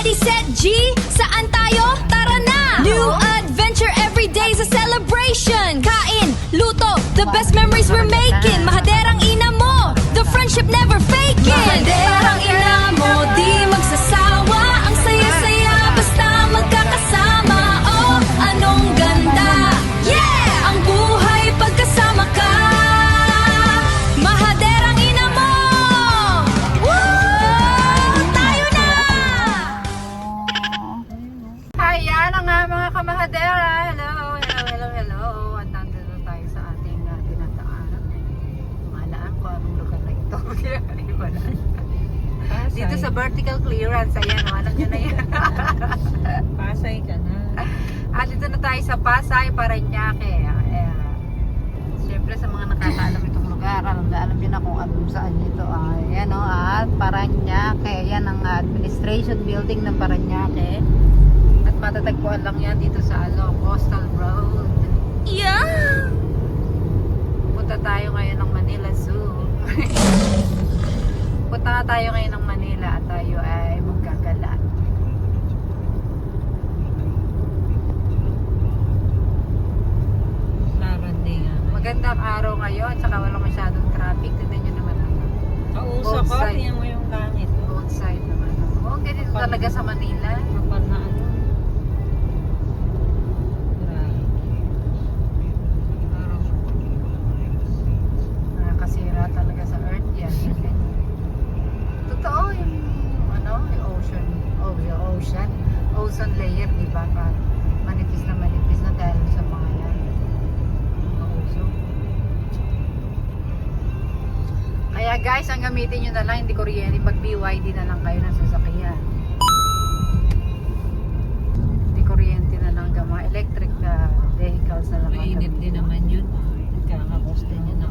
Ready, set, G! Saan tayo? Tara na! New adventure every day's a celebration! Kain, luto, the best memories we're making. Mahaderang ina mo, the friendship never faking. Mahaderang ina mo, di magsasawa. Ang saya-saya, basta magkakasama. Oh, anong ganda! Yeah! Ang buhay pagkasama ka. Mahaderang ina mo! Woo! Tayo na! Ayan na nga mga kamahadera. Hello. At nandito tayo sa ating dinadaanan. Malaan ko anong lugar na ito. Wala. Dito sa vertical clearance. Ayan, alam nyo na yan. Pasay ka na. At dito na tayo sa Pasay, Parañaque. Siyempre sa mga nakakaalam itong lugar, alam nyo na kung ano saan ito. Ayan o, at Parañaque. Ayan ang administration building ng Parañaque. At matatagpuan lang yan dito sa Coastal Road. Yeah! Punta tayo ngayon ng Manila Zoo. Punta nga tayo ngayon ng Manila at tayo ay magkagala. Laranding nga. Magandang araw ngayon, tsaka walang masyadong traffic. Tignan nyo naman ang Kausap Both ko, side. tingnan mo yung langit. both side naman. Oo, ganito talaga sa Manila. Kapal na ano. Grabe. Parang Nakakasira talaga sa earth yan. Totoo yung yung ocean. Oh, yung ocean. Ozone layer, di ba? Manipis na dahil sa mga yan. Mga ozone. Kaya guys, ang gamitin nyo na lang, hindi kuryente. Pag BYD na lang kayo ng sasakyan. Hindi kuryente na lang. Mga electric vehicles na lang. ang mainit gamitin. din naman yun. Nagkakakoste niya na.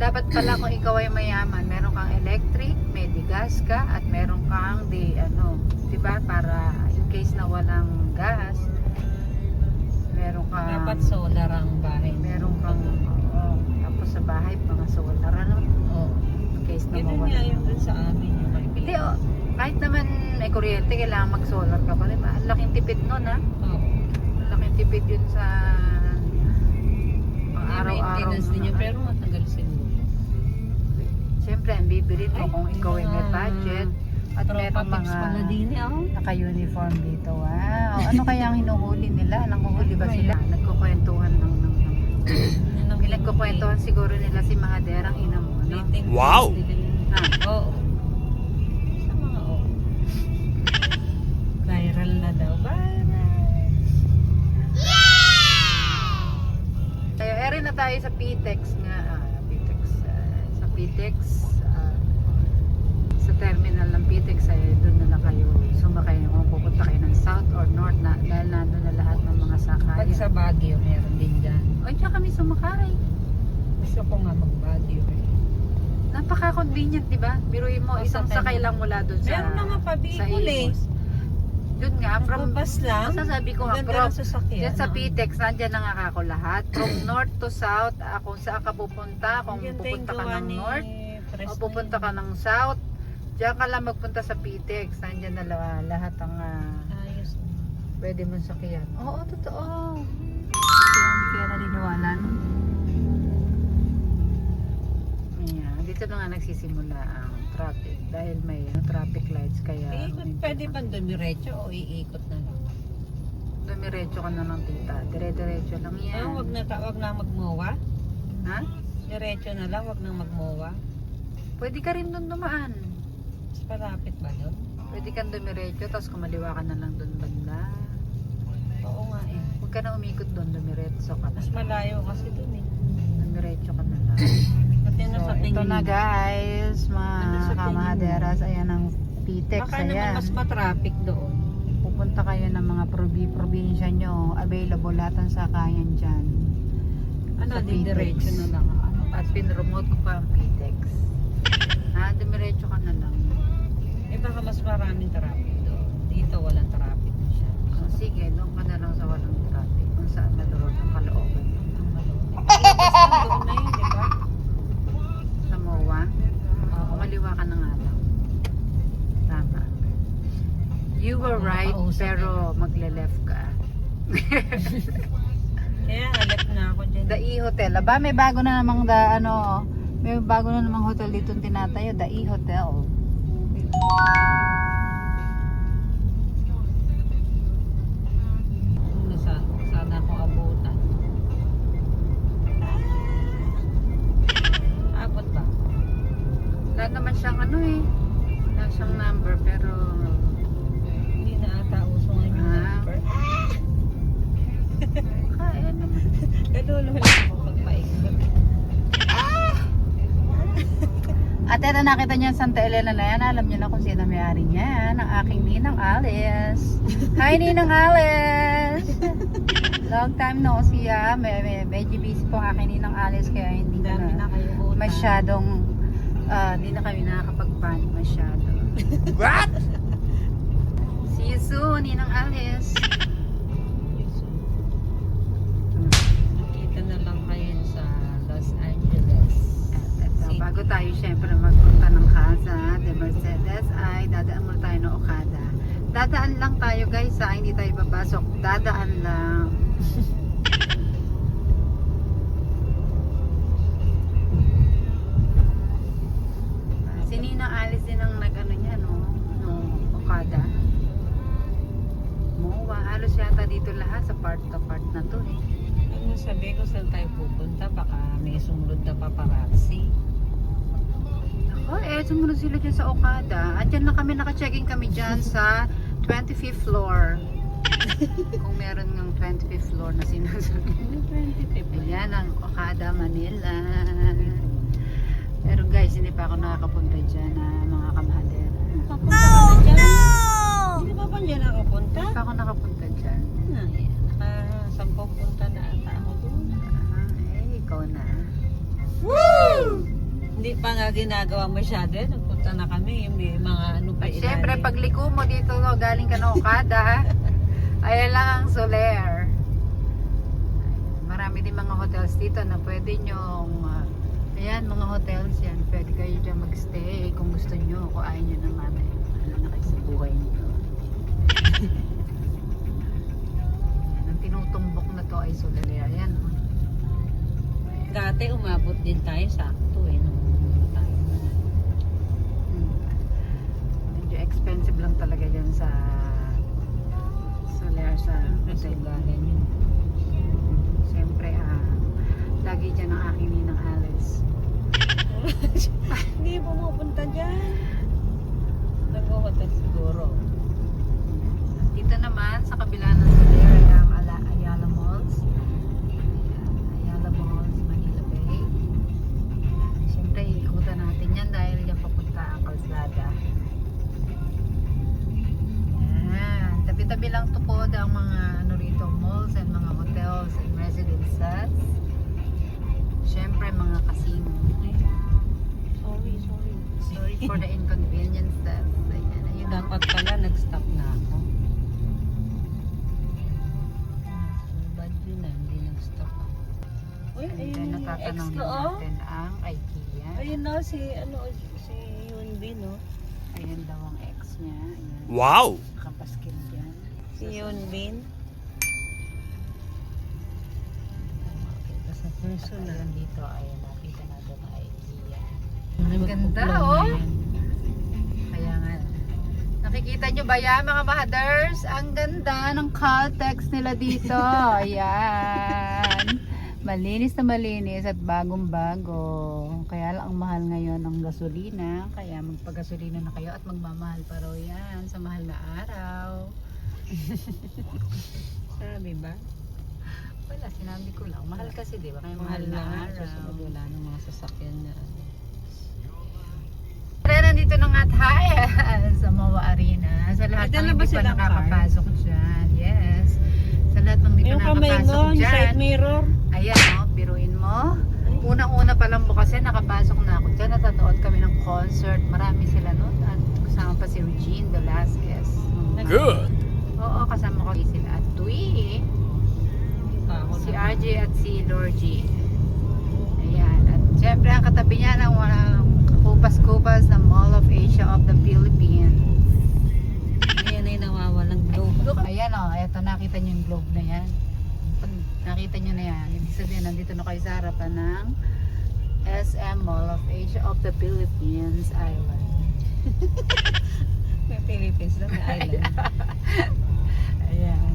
Dapat pala kung ikaw ay mayaman, meron kang electric, may gas ka, at meron kang diba, para in case na walang gas, meron kang Dapat solar ang bahay. meron kang tapos sa bahay mga solar Oo. in case na Ganun mawala. nga yung dun sa amin yung Hindi kahit naman may kuryente, kailangan mag solar ka pa rin. Ang laking tipid nun Oo. ang laking tipid yun sa May araw-araw. maintenance din yun, pero matagal siguro. Siyempre, ang bibilin mo Ay, kung ikaw ay may budget at merong mga pala din naka-uniform dito. Wow! Ano kaya ang hinuhuli nila? Nanguhuli ba sila? Nagkukwentuhan ng pinagkukwentuhan siguro nila si Mahaderang ina mo, ano? Wow! Ha? Oo. Sa mga viral na daw. Kaya ere na tayo sa PTEX nga. Sa PTEX. Sa terminal ng PTEX ay doon na lang kayo sumakay kung pupunta kayo ng south or north na dahil nandun na lahat ng mga Pag sa sakayan. Baguio, meron din dyan. O diyan kami sumakay. Gusto ko nga mag-Baguio. Napaka-convenient, di ba? Biruin mo, isang sakay lang mula doon sa Meron na nga pa sa Bicol eh. Imus. Doon nga, from Bus lang. masasabi ko nga, Maganda from lang sasakyan. dyan sa PTEX, nandyan na nga ako lahat. From north to south, kung saan ka pupunta, kung Ang ganda yung pupunta ka gawa ng ni north, Pres o na pupunta yun. ka ng south, diyan ka lang magpunta sa PTEX, nandyan na lahat ang Ayos. pwede mong sakyan. Oo, totoo. Kaya naniniwala no? Ayan, dito na nga nagsisimula ang traffic dahil may traffic lights kaya Pwede ba dumiretso o iikot na lang? dumiretso ka na ng tita. Dire-diretso lang yan. Wag na magmowa? Ha? Diretso na lang, wag nang magmowa. Pwede ka rin doon dumaan. Mas malapit ba doon? Pwede kang dumiretso tapos kumaliwa ka na lang doon banda. Oo nga eh. Huwag ka na umikot doon, dumiretso ka na. Mas malayo kasi doon eh. Dumiretso ka na lang. Pati na So, sa tingin. ito na guys, Ano mga sa tingin mo? kamahaderas, ayan ang PTEX, Baka naman ayan. mas matraffic doon. Pupunta kayo ng mga probinsya nyo, available lahat ang sakayan dyan. Ano, Sa di diretso PTEX. na lang. Ano? At pinremote ko pa ang PTEX. Ha, dumiretso ka na lang. Eh baka mas maraming traffic doon. Dito walang traffic siya. So, sige, doon ka na lang sa walang traffic. Kung saan na loob ang kalooban. Ang malupit. Doon na yun, di ba? Sa MOA, kumaliwa ka na nga lang. Tama. You were right, pero magle-left ka. Kaya halap na ako dyan. The E Hotel. Aba, may bago na namang may bago na namang hotel dito tinatayo. The E Hotel. Sana ako abutan. Abot ba? Wala naman siyang wala siyang number, pero Hindi na ata uso ngayon yung number. kaya naman. Nalulula ako pagpaikot. At eto, nakita niyo yung Santa Elena na yan. Alam niyo na kung sino may-ari niyan. Ang aking Ninang Alice. Hi, Ninang Alice! Long time no see ah. Medyo busy po ang aking Ninang Alice, kaya hindi Dami na na kayo utang. masyadong hindi na kami nakakapag-pan masyado. What? See you soon, Ninang Alice. Nakita na lang kayo sa Los Angeles. Bago tayo syempre magpunta ng casa de Mercedes, ay dadaan muna tayo ng Okada. Dadaan lang tayo guys ha, hindi tayo papasok. Dadaan lang. Si Ninang Alice din ang nag-ano niya no Okada. Mowa, halos yata dito lahat sa part na to eh. Ano sabi ko saan tayo pupunta? Baka may sumunod na paparazzi. Sumunod sila dyan sa Okada. At dyan na kami, naka-checking kami dyan sa 25th floor. Kung meron ng 25th floor na sinasabi. 25. Ayan ang Okada, Manila. Pero guys, hindi pa ako nakakapunta dyan mga kamahadera. Oh no! Hindi pa ba dyan nakapunta? Hindi pa ako nakapunta dyan. Naka-10 punta na ata ako doon. Ikaw na. Hindi pa nga ginagawa masyado. Nagpunta na kami. May mga ano pa ilalim. Siyempre, pagliko mo dito, galing ka ng Okada, ayan lang ang Soler. Marami din mga hotels dito na pwede nyong, ayan, mga hotels yan. Pwede kayo dyan magstay kung gusto nyo, kung ayaw nyo naman. Ano na kayo sa buhay nyo. Ang tinutumbok na to ay Soler. Ayan. Dati umabot din tayo sakto nung tayo. Medyo expensive lang talaga dyan sa Soler sa hotel. Resulgahan yun. Siyempre, lagi dyan ang aking Ninang Alice. Hindi pumupunta dyan. Nag-hotel siguro. Dito naman, sa kabila ng Soler, ang Ayala Malls. Ayala Malls, Manila Bay. Siyempre, ikutan natin yan dahil yan papunta ang kalsada. Yan. Tabi-tabi lang to po ang mga rito, malls and mga hotels and residences. Siyempre, mga casino. Sorry. Sorry for the inconveniences. Ayan, ayun. Dapat pala nag-stop na ako. Bad yun na, hindi nag-stop ako. Uy, And ayun then, yung natatanong ex na ko, oh. natin ang IKEA. Ayun na, si Yunbin, no? Ayan daw ang ex niya. Ayan. Wow! Nakapaskil dyan. Si Yunbin. Makita sa personal. Ayan dito, ayan, nakita natin ang IKEA. Ang ganda, oh. Kaya nga, nakikita nyo ba yan mga mahaders? Ang ganda ng Caltex nila dito. Ayan. Malinis na malinis at bagong-bago. Kaya lang ang mahal ngayon ng gasolina. Kaya magpagasolina na kayo at magmamahal pa raw yan sa mahal na araw. Sabi ba? Wala, sinabi ko lang. Mahal kasi, di ba? Kaya Mahal na nga. araw. Susunod wala ng mga sasakyan na. Tara, nandito na nga tayo sa Mawa Arena. Sa lahat Ay, ng dala ba hindi pa silang nakakapasok dyan. Yes. Sa lahat ng hindi pa Yung kamay mo, nakakapasok yung side dyan. mirror. Ayan, oh, biruin mo. Unang-una pa lang bukasin, nakapasok na ako dyan. Natatood kami ng concert. Marami sila nun. At kasama pa si Regine Velasquez. Good! Oo, kasama ko sila. At Tui, si RJ at si Lorgie. Ayan. At syempre, ang katabi niya ng kakupas-kupas ng Mall of Asia of the Philippines. Yan ay globe na yan. Pag nakita nyo na yan, ibig sabihin nandito na kayo sa harapan ng SM Mall of Asia of the Philippines Island. May Philippines lang na island. Ayan.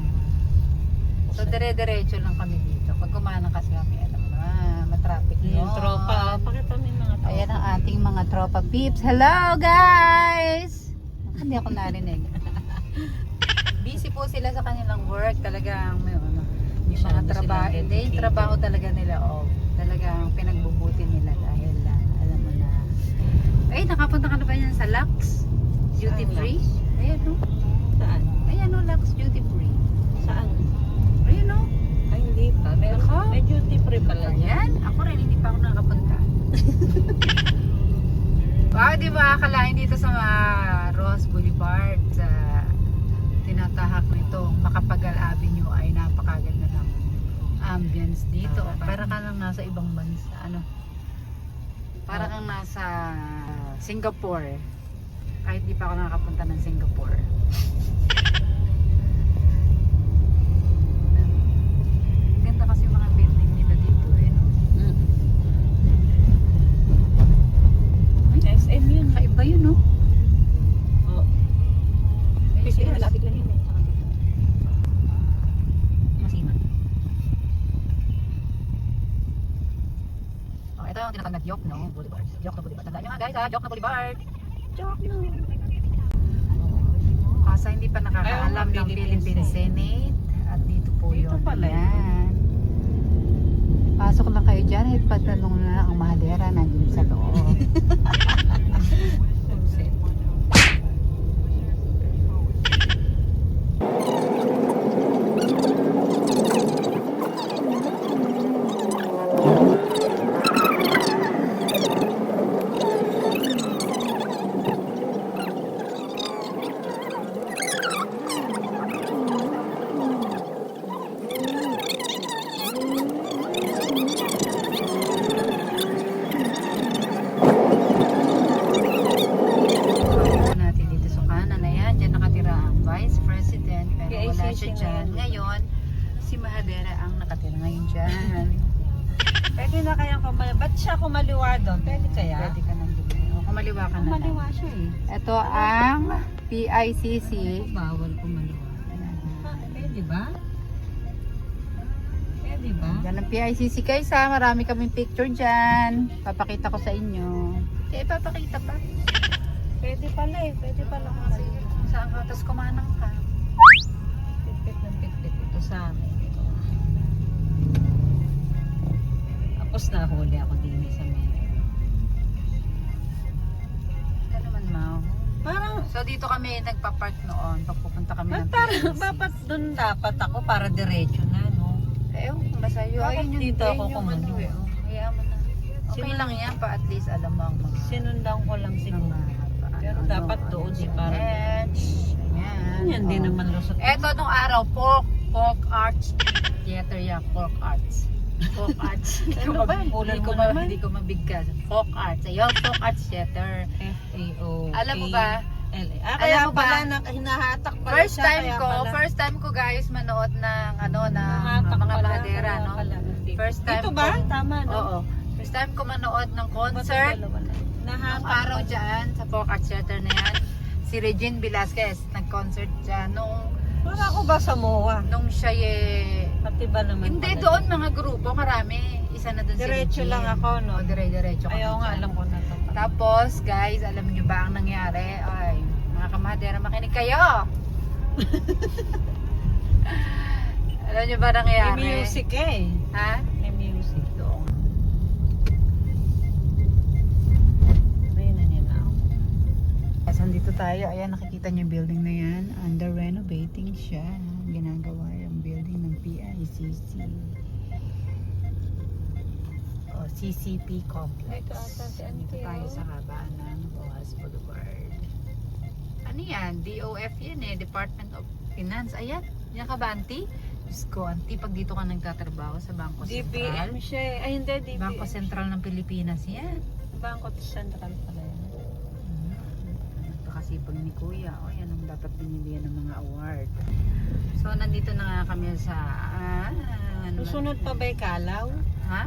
So dire-diretso lang kami dito. Pag kumanang kasi kami, alam mo na, matraffic Yung yun. tropa. Pakita mo yung mga tropa. Ayan ang ating mga tropa peeps. Hello guys! Hindi ako narinig. Busy po sila sa kanilang work. Talagang may ano, yung mga Masyado trabaho. silang Hindi, yung dedicated. trabaho talaga nila. Oh, talagang pinagbubuti nila dahil alam mo na. Ay, nakapunta ka na ba yan sa Lux? Duty Saan free? Ayan no. Saan? Ayan no, Lux Duty free. Saan? Ayun no. Ay, hindi pa. May duty free pala dyan. Ayan, ako rin hindi pa ako nakapunta. Wow, di ba akalain dito sa Ross Boulevard sa tinatahak nito Macapagal Avenue ay napakaganda ng ambience dito. Para ka lang nasa ibang bansa, ano? Para kang nasa Singapore. Kahit di pa ako nakapunta ng Singapore. Ganda kasi mga building nila dito eh. No? SM yun. Kakaiba yun, no? Oh. Yes, Kasi yes. malapit lang yun eh. Masiman. Oh, ito yung tinatawag na Diokno Boulevard. Diokno Boulevard. Tandaan nyo nga guys ha, Diokno Boulevard. Diokno. Sa hindi pa nakakaalam ng Philippine Senate. At dito po Dito yun. pala yun. Ayan. Pasok lang kayo dyan at patanong na ang mahadera nandun sa loob. natin dito sa kanan. Ayan, dyan nakatira ang Vice President. Pero PICC wala siya na dyan. yan. Ngayon, si Mahadera ang nakatira ngayon dyan. Pwede na kayang kumaliwa. Ba't siya kumaliwa doon? Pwede kaya? Pwede ka nang lumiliwa. O, kumaliwa ka na lang. Kumaliwa siya eh. Ito ang PICC. Bawal kumaliwa. Pwede ba? Pwede ba? Yan ang PICC guys ha. Marami kaming picture dyan. Papakita ko sa inyo. Eh, papakita pa. Pwede pala eh. Pwede pala kumaliwa. Saan ka? Tapos kumanang ka. Pitpit ng pitpit ito sa amin. Ito. Tapos nahuli ako din sa mayor. Ito naman, Mau. Parang, So, dito kami nagpa-park noon. Pagpupunta kami ng parang PICC. dapat doon dapat ako para diretso na, no? Eh, kung basta yun. Bakit Ayun yung dito yun ako yung kumano? ano eh, oh. Kaya mo na. Okay Sino- lang yan pa at least alam mo ang mga Sinundan ko lang siguro. Pero dapat doon, di para- Ayan. Yan din Oh. naman lusot. Eto nung araw, Folk Arts Theater yan, Folk Arts. Folk Arts. Ano ba yung bulan mo naman? Hindi ko mabigkas. Folk Arts. Ayun, Folk Arts Theater. FAO. Alam mo ba? Kaya Alam mo ba? pala hinahatak pala First siya, time kaya ko, pala. first time ko guys manood ng ano ng Hinahatak mga pala, mahadera, kaya no? pala. First time Dito ba? ko- Tama, no? Oo. First time ko manood ng concert. Nung Nahatak araw pala. dyan, sa Folk Arts Theater na yan, si Regine Velasquez, nag-concert dyan. Para ako ba sa MOA? Nung siya Pati ba naman hindi pala doon yun? mga grupo, marami. Isa na doon si Diretso Regine. lang ako, no? O, diretso kami Ayaw nga, dyan. alam ko na to. Tapos, guys, alam niyo ba ang nangyari? Ay, mga kamahadera, makinig kayo! Alam niyo ba nangyari? May music eh. Ha? May music. Doon. Ayun na nila ako. Kasi dito tayo, ayan nakikita niyo yung building na yan. Under renovating siya. Ginagawa yung building ng PICC. O, CCP Complex. Ito ata si Dito Auntie, tayo oh. sa kabaan ng Boas Boulevard. Ano yan? DOF yan eh. Department of Finance. Ayan. Yan ka ba, Auntie? Diyos ko, Auntie, pag dito ka nagtatrabaho sa Bangko Sentral. DBM siya eh. Ay, hindi, DBM. Bangko Sentral ng Pilipinas yan. Bangko Sentral pala yan. Napakasipag ni Kuya. O, yan ang dapat binibigyan ng mga award. So, nandito na nga kami sa... ano ba? Susunod pa ba Kalaw? Ha?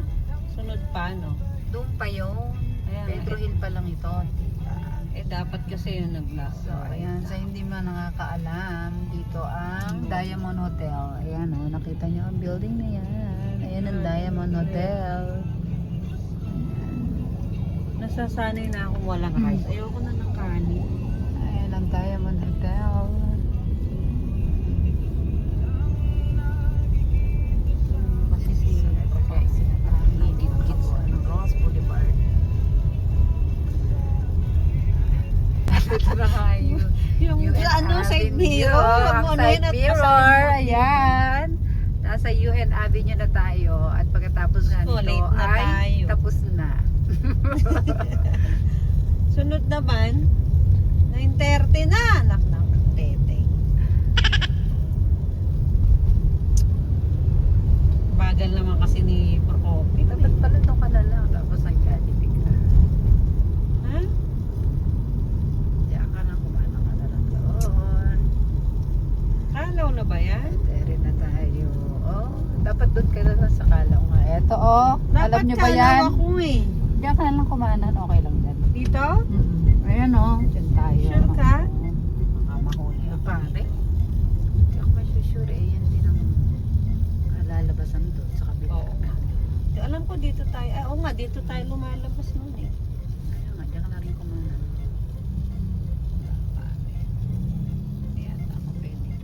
Sunod pa, no? Doon pa yun. Ayan, Pedro Hill pa lang ito, tita. dapat kasi yung So, ayan, sa hindi man nakakaalam, dito ang Diamond Hotel. Ayan, oh, nakita nyo ang building na yan. Ayan ang Diamond Hotel. Nasasanay na akong walang rice. Ayoko na ng kanin. Ayan ang Diamond Hotel. Kasi si Git-git sa Ross Boulevard. Ito na nga yung UN ano, side Avenue. mirror. Ang Ano side yun at mirror. pasang- Ayan. Nasa UN Avenue na tayo. At pagkatapos nga Oh, nito late na ay tayo. tapos na. Sunod naman, 9:30 na. Anak ng tete. Bagal naman kasi ni Procopio. Dapat pala ito ka na lang. Tapos ang Jollibee ka. Ha? Diyan ka na kumana ka na lang doon. Kalaw na ba yan? Pwede na tayo. Oh, dapat doon ka na lang sa Kalaw nga. Eto oh. Alam nyo ba Dapat yan? Kalaw ako eh. Diyan ka na lang kumanan. Okay lang yan. Dito? Ayan oh. Diyan tayo. Sure ka? Baka mahuli ang pare. Hindi ako masusure eh. Yan din ang lalabasan doon sa kabila. Oo nga. Alam ko dito tayo. Oo nga, dito tayo lumalabas noon eh. Kaya nga, diyan ka na rin kumanan. Ayan, ako pwede.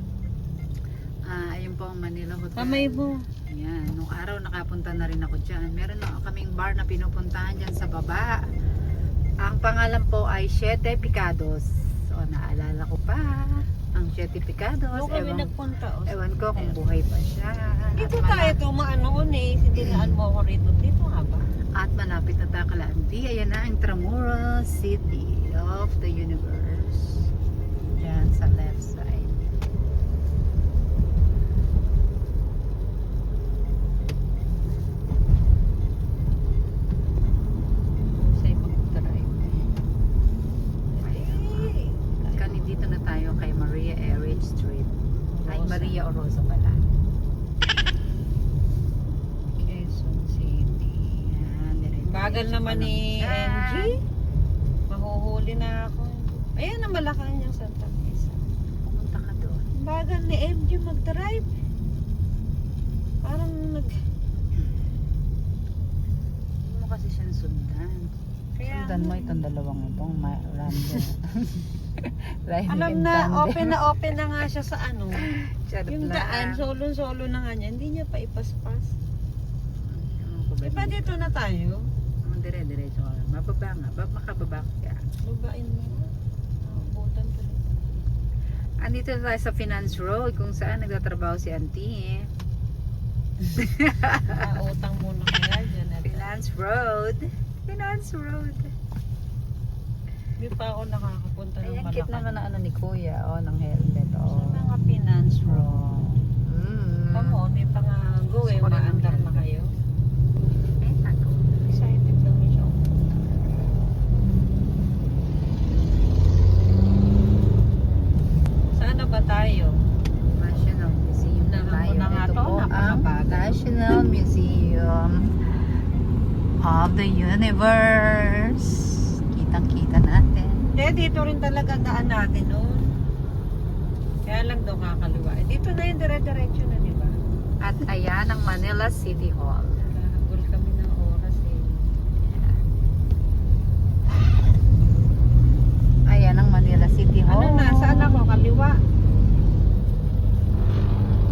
Ayun po ang Manila Hotel. Kamay mo. Ayan, nung araw nakapunta na rin ako dyan. Meron na kaming bar na pinupuntahan dyan sa baba. Ang pangalan po ay Siete Picados. So, naalala ko pa ang Siete Picados. Doon kami nagpunta. Oh. Ewan ko kung buhay pa siya. Dito At tayo tumaanoon eh. Dinaan mo ako rito. Dito nga ba? At malapit na Takalanti. Ayan na ang Intramuros City of the Universe. Diyan sa left side. Sa pag-drive. Kani dito na tayo kay Maria Erich Street. Ay, Rosa. Maria Oroso pala. Quezon City. Ayan, diretso. Bagal naman ni Yan. NG. Mahuhuli na ako. Ayan ang Malacanang Santa Mesa. Pumunta ka doon. Bagal ni MG mag-drive. Parang Hindi mo kasi siyang sundan. Kaya Sundan mo itong dalawang itong Rando. alam na, open na nga siya sa ano. Yung daan, solo-solo na nga niya. Hindi niya pa ipaspas. Diba dito na tayo? Dire-diretso ka lang. Mababa nga. Makababa ka. Babain mo. Butan pa rin. Andito na tayo sa Finance Road kung saan nagtatrabaho si Auntie. Utang muna kaya dyan. Finance Road. Finance Road. Hindi pa ako nakakapunta ng Ayan, kit Malacanang. naman na ano ni Kuya. Oh, ng helmet. Oh. Sa mga finance room. Tamo, may pangago eh. Gusto ko rin ang Maandar na helmet. kayo. Eh, tago. Excited kami siya. Saan na ba tayo? National Museum na Naman tayo. mo na nga Ito to, po ang napakabagal. National Museum of the Universe. Kitang-kita natin. Eh, dito rin talaga daan natin noon. Kaya lang daw kakaliwa. Eh, dito na yung dire-diretso na, di ba? At ayan ang Manila City Hall. Kahabol kami ng oras eh. Ayan ang Manila City Hall. Ano na? Saan ako? Kaliwa?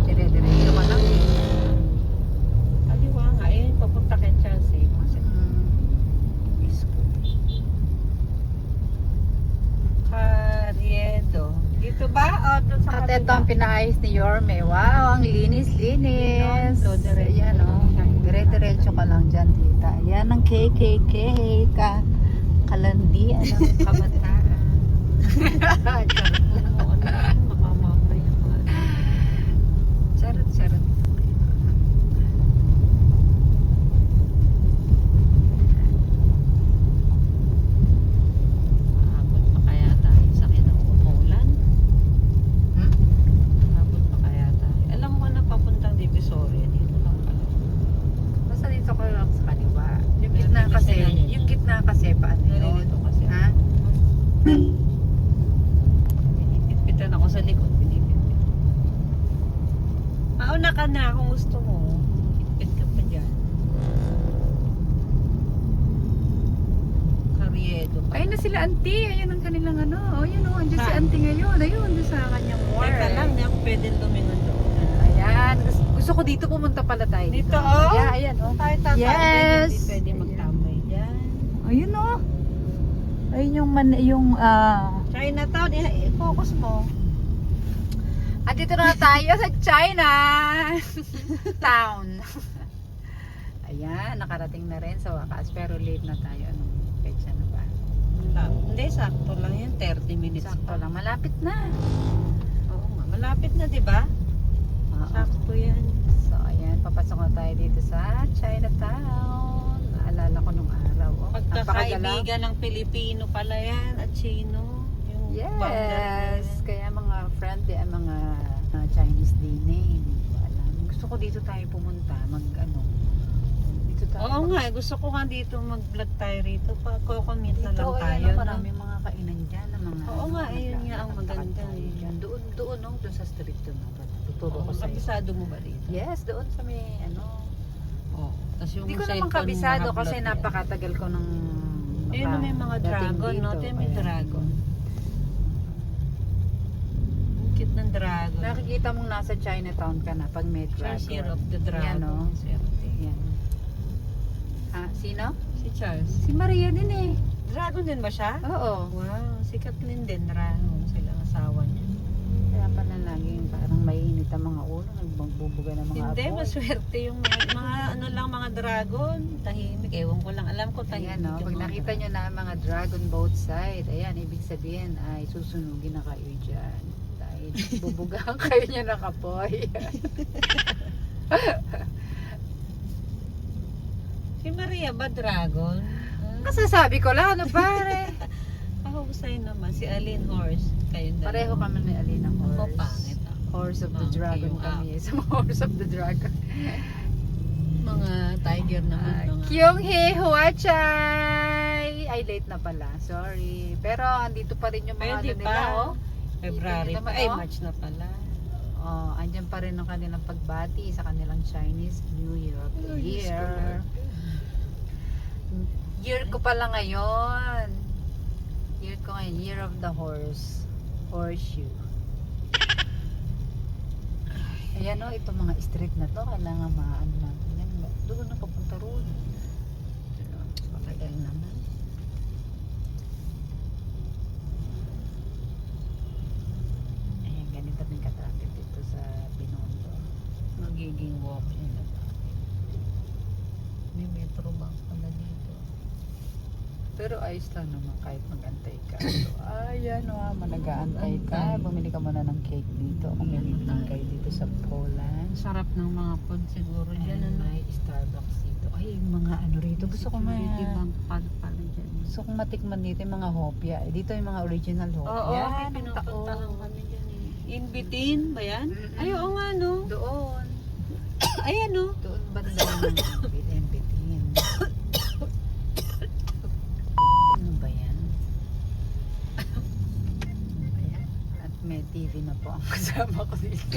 Dire-diretso ka lang. Kaliwa nga. Eh, papunta kay Chelsea. Carriedo. Dito ba? O, doon sa At ito ang pinaayos ni Yorme. Wow, ang linis-linis. Yun, diretso Ayan o. lang. Dire-diretso ka lang dyan, tita. Ayan ang KKK. Kalandi. Ano? Kabataan. Charot lang. Oo, ano yun? Makamapay yung mga... Charot. Abot pa kaya tayo sa kinauulan? Hmm? Abot pa kaya tayo? sa likod, pinipit. Mauna ka na kung gusto mo. Pitpit ka pa dyan. Karyedo pa. Ayun na sila auntie. Ayun ang kanilang ano. Oh, yun oh. Andiyan si Ha? auntie ngayon. Ayun, doon sa kanyang work. Teka lang, hindi ako pwede lumingon doon. Ayan. Gusto ko dito pumunta pala tayo. Dito, oh. Yeah, ayan oh. Tayo tatambay. Yes! Hindi pwede magtambay dyan. Ayun oh. Ayun yung Chinatown, i-focus mo. At dito na tayo sa China Town. Ayan, nakarating na rin sa wakas. Pero late na tayo. Anong petsa na ba? Hindi, sakto lang yan. 30 minutes Sakto pa. lang. Malapit na. Oo nga, malapit na, di ba? Oo. Sakto yan. So, ayan. Papasok na tayo dito sa Chinatown. Naalala ko nung araw. Oh, napakagalaw. Pagkakaibigan ng Pilipino pala yan at Chino. Yung Yes. Kaya mga friendly, mga Chinese din eh. Hindi ko alam. Gusto ko dito tayo pumunta. Dito tayo. Oo nga, gusto ko nga dito mag-vlog tayo rito. Commute na Dito, lang tayo. ayan, no? maraming mga kainan dyan. Mga, Oo nga, ayun nga ang naglalakad maganda tayo eh. dyan. Doon, no? Doon sa street doon. Tuturo ko sa'yo. Kabisado mo ba dito? Yes, doon sa may Oo. Tas yung Hindi ko naman cellphone mo kabisado nakablot kasi yan. napakatagal ko nang Ayun na may mga dating dragon, no? dito. Ito may Ayan. dragon. Ang cute ng dragon. Nakikita mong nasa Chinatown ka na pag may dragon. Charles Year of the Dragon. Yan, no? Swerte. Yan. Sino? Si Charles. Si Maria din eh. Dragon din ba siya? Oo. Wow, si Kathleen din dragon. Sila ang asawa niya. Kaya pala laging parang mainit ang mga ulo. Nagbubuga ng mga Hindi, apoy. maswerte yung mga ano lang mga dragon. Tahimik. Ewan ko lang. Alam ko tahimik. Ayan, no? yung Pag mga nakita nyo na ang mga dragon boat side, ayan, ibig sabihin ay susunugin na kayo dyan. Dahil bubugahan kayo niya ng apoy. Si Maria ba dragon? Masasabi ko lang, ano pare? Kahusay naman. Si Aline Horse. Kayo dalawa. Pareho kami ni Alina Horse. Ako pangit ako. Horse of the Monkey Dragon yung kami. Sa Horse of the Dragon. Mga tiger naman. Mga... Kyung Hee Huachay! Ay, late na pala. Sorry. Pero andito pa rin yung mga Pwede ano pa. nila, oh. February Dito pa. naman, Ay, oh. March na pala. Oh, andyan pa rin ang kanilang pagbati sa kanilang Chinese New Year of the Year. Year ko pala ngayon. Year ko ngayon. Year of the Horse. Horseshoe. Ayan o, itong mga street na to, kailangan maano natin yan. Doon na papunta roon. Patagal naman. Ayan, ganito din ka-traffic dito sa Binondo. Magiging walk-in na ba? May metro bank pala dito. Pero ayos lang naman kahit mag-antay ka. So, ayan o, nag-aantay ka. Bumili ka muna ng cake dito. Kung may meeting kayo dito sa Poland. Sarap ng mga food siguro dyan. Ayan, Ano? may Starbucks dito. Ay, yung mga ano rito. Gusto ko Security bank pala dyan. Gusto kong matikman dito yung mga hopia. Dito yung mga original hopia. Oo, Yan, may ang pinupuntahan taon. kami dyan eh. In between ba yan? Mm-mm. Ay, oo nga no. Doon. Ayan no. Doon banda ng bitin. Ano ba yan? Ano ba yan? At may TV na po ang kasama ko dito.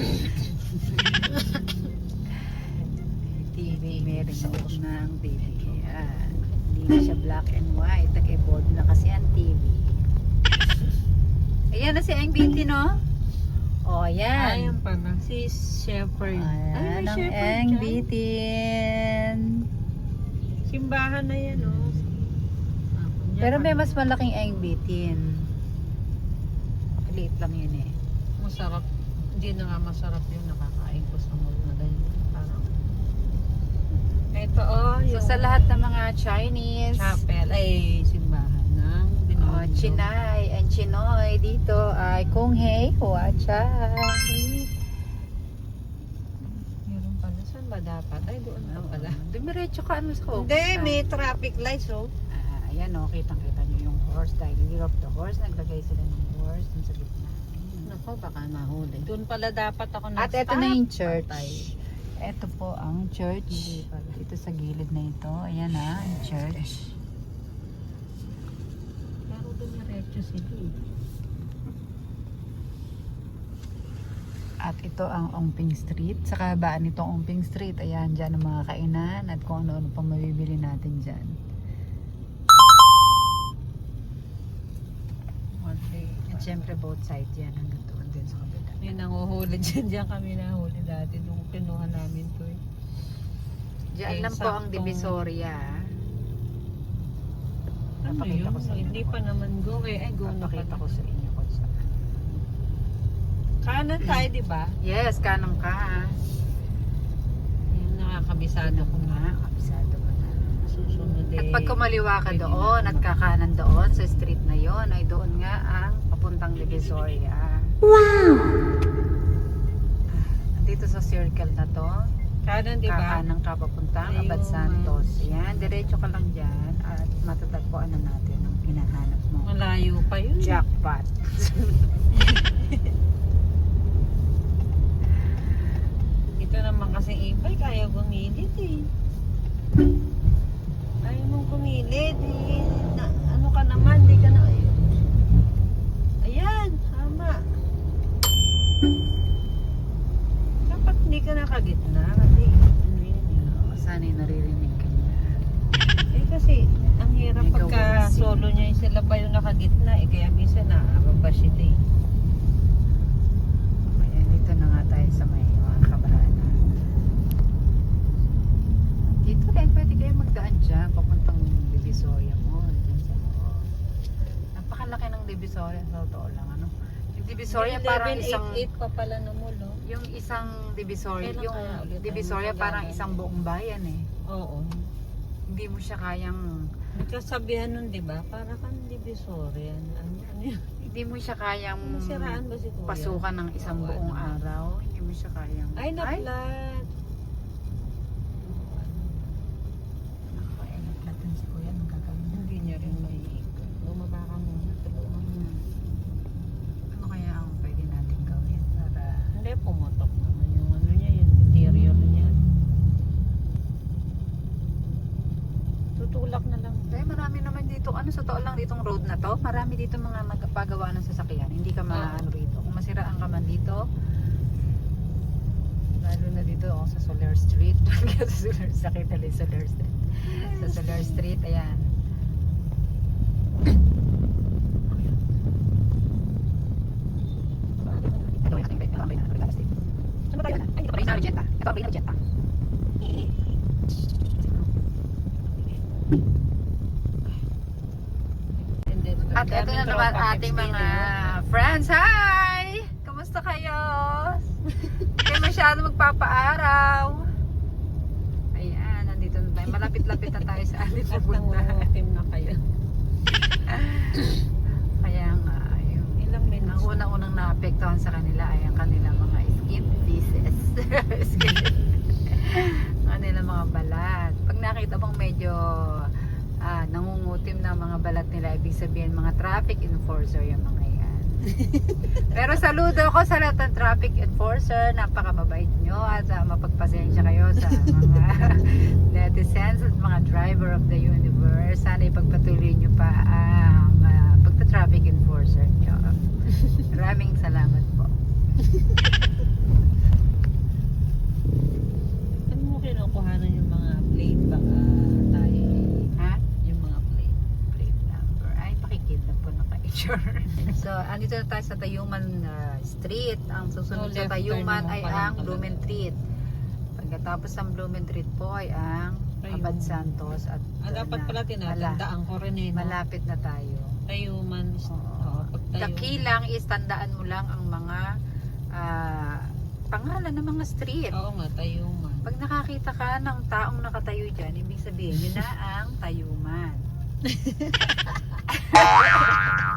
TV, meron na ako ng TV. Yan. Hindi na siya black and white. Nag-evolve na kasi ang TV. Ayan na si Ang Binti, no? O, ayan. Ayan pala. Si Shepherd. Ayan may ang shepherd Ang dyan. Bitin. Simbahan na yan oh. Pero may mas malaking Ang Bitin. Liit lang yun eh. Masarap. Hindi na nga masarap yung nakakain ko sa mall na ganyan. Parang ito oh, So yung sa lahat ng mga Chinese, chapel ay simbahan ng Binondo. Chinay and Chinoy dito ay Kung Hei Huachay. Meron pala. Saan ba dapat? Ay, doon pa pala. Dumiretso ka ano sa Hope. Hindi, may traffic lights oh. Ayan o, kitang-kita nyo yung horse. Dahil Year of the Horse, naglagay sila ng horse dun sa gitna. Nako, baka nahuli. Doon pala dapat ako At nag-stop. eto na yung church. Patay. Ito po ang church. Hindi pala. Dito sa gilid na ito. Ayan na, ang church. Pero dumiretso sila eh. At ito ang Ongping Street. Sa kabaan nitong Ongping Street, ayan, dyan ang mga kainan at kung ano-ano pang mabibili natin dyan. At syempre both sides yan hanggang doon din sa kabila. May nanguhuli dyan kami nahuli dati nung kinuha namin to eh. Diyan lang po ang Saktong- Divisoria. Ano Napakita yun? ko sa inyo. Hindi pa naman go eh. Ay, go na Napakita pala. ko sa inyo kung saan. Kanan tayo, di ba? Yes, kanang ka. Yung nakakabisado ko nga. Kabisado mo na. Susunod At eh. pag kumaliwa ka pwede doon na at kakanan doon sa street na yon, ay doon nga ang papuntang Divisoria. Wow! Dito sa circle na to, Kanan, di ba? kakanan ka papuntang Ayun. Abad Santos. Yan, diretso ka lang dyan at matatagpuan na natin ang hinahanap mo. Malayo pa yun. Jackpot. Ito naman kasi e-bike, ayaw gumilid eh. Ayaw mong kumilid eh. Ano ka naman, di ka na... Ayan, tama. Dapat hindi ka nakagitna kasi ano yun eh. Sana'y naririnig ka niya. Eh kasi, ang hirap Ikaw pagka kasi. solo niya yung sila pa yung nakagitna eh. Kaya minsan nakakaba sila eh. Ayan, dito na nga tayo sa may mga kabarana. Dito rin, pwede kayo magdaan dyan, papuntang Divisoria Mall. Dyan sa mall. Napakalaki ng Divisoria, sa totoo lang, ano. Yung Divisoria parang isang, 1188 pa pala na mo, no? yung isang Divisoria, Kailan yung kaya ulit Divisoria tayo parang magagalan? isang buong bayan eh. Oo. Hindi mo siya kayang, May kasabihan nun, di ba? Para kang divisoria. Ano yun? hindi mo siya kayang Nasiraan ba si Kuya? pasukan ng isang Oo, buong ano? araw. Hindi mo siya kayang, Ay, na-flat. Natin si Kuya, anong gagawin? Hindi niya rin maiikot. Bumaba ka muna. Tulungan mo. Ano kaya ang pwede natin gawin para Hindi, pumutok naman yung ano niya, yung interior niya. Tutulak na lang. eh, marami naman dito, ano sa totoo lang ditong road na to, marami dito mga nagpagawa ng sasakyan, hindi ka maano rito. Kung masiraan ka man dito, lalo na dito sa Solar Street, sa Solar, sakit na Solar Street. Sa Solar Street, ayan. And then, At ito na naman ating mga friends. Hi! Kamusta kayo? Hindi masyado magpapaaraw. Ayan, nandito na tayo. Malapit-lapit na tayo sa ating At pupunta. nangungutim na kayo. Kaya nga, ayun. Ilang Ang minutes? unang-unang naapektuhan sa kanila ay ang kanilang mga skin diseases. Kanilang mga balat. Pag nakita mong medyo nangungutim na mga balat nila, ibig sabihin mga traffic enforcer yung mga yan. Pero saludo ko sa lahat ng traffic enforcer, napakamabait nyo at mapagpasensya kayo sa mga netizens at mga driver of the universe. Sana ipagpatuloy nyo pa ang pagta-traffic enforcer nyo. Maraming salamat po. Ano mo kinukuhanan yung mga plate baka tayo Ha? yung mga plate? Plate number. Ay, pakikidnap po naka-HR. So, andito na tayo sa Tayuman Street. Ang susunod So, sa left Tayuman turn mo ay pa lang ang talaga. Blumentritt. Pagkatapos ng Blumentritt po ay ang Tayuman. Abad Santos. At Dapat pala tinatandaan ko rin eh. No? malapit na tayo. Tayuman. Oo, pag The key lang is tandaan mo lang ang mga pangalan ng mga street. Oo nga, Tayuman. Pag nakakita ka ng taong nakatayo dyan, ibig sabihin, yun na ang Tayuman.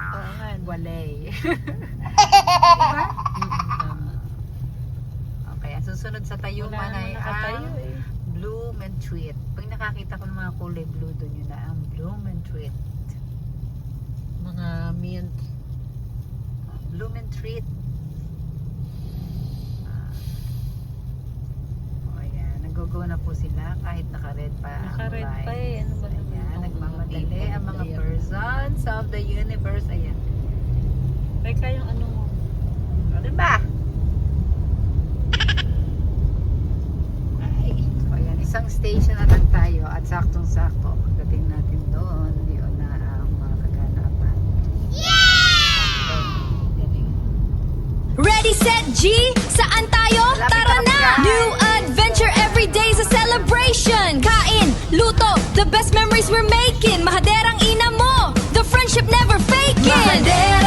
Oo nga. Walay. Diba? Tama. Okay, ang susunod sa Tayuman Wala ay naman nakatayo ang eh. Blumentritt. Pag nakakita ko ng mga kulay blue doon, yun na ang Blumentritt. Mga mint. Blumentritt. Ayan, nag-go na po sila kahit naka-red pa. ang Naka-red pa lights. eh. Ano ba naman? Ayan, Ang nagmamadali people ang mga player. persons of the universe. Ayan. Teka yung ano mo. O, diba? saktong-sakto. Pagdating natin doon, yun na ang mga kaganapan. Ready, set, G? Saan tayo? Lapit Tara na na! kami, New adventure every day's a celebration. Kain, luto, the best memories we're making. Mahaderang ina mo, the friendship never faking. Mahadera